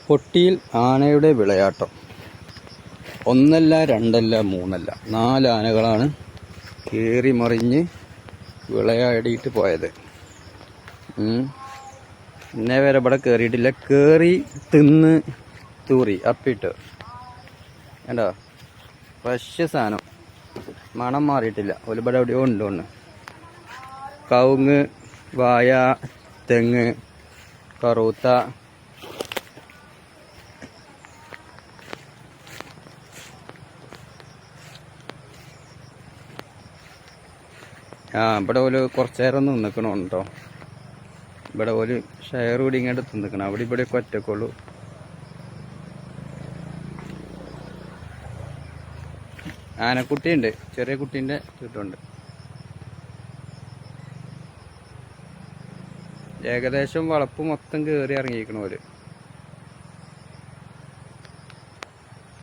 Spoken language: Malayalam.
പൊട്ടിയിൽ ആനയുടെ വിളയാട്ടം. ഒന്നല്ല രണ്ടല്ല മൂന്നല്ല 4 ആനകളാണ് കയറി മറിഞ്ഞ് വിളയാടിയിട്ട് പോയത്. ഇന്നേ വരെ ഇവിടെ കയറിയിട്ടില്ല. കയറി തിന്ന് തൂറി അപ്പിട്ട് കണ്ടോ, ഫ്രഷ് സാധനം, മണം മാറിയിട്ടില്ല. ഒരുപാട് എവിടെയോ ഉണ്ടോന്ന്. കവുങ്ങ്, വായ, തെങ്ങ്, കറുത്ത, ഇവിടെ ഒരു കുറച്ച് നേരം ഒന്ന് നിൽക്കണം കേട്ടോ. ഇവിടെ ഒരു ഷെയർ കൂടി ഇങ്ങോട്ട് നിൽക്കണം. അവിടെ ഇവിടെയൊക്കെ ഒറ്റക്കുള്ളൂ. ആനക്കുട്ടിയുണ്ട്, ചെറിയ കുട്ടീൻ്റെ ചുറ്റുണ്ട്. ഏകദേശം വളപ്പ് മൊത്തം കയറി ഇറങ്ങിയിരിക്കണ പോലെ.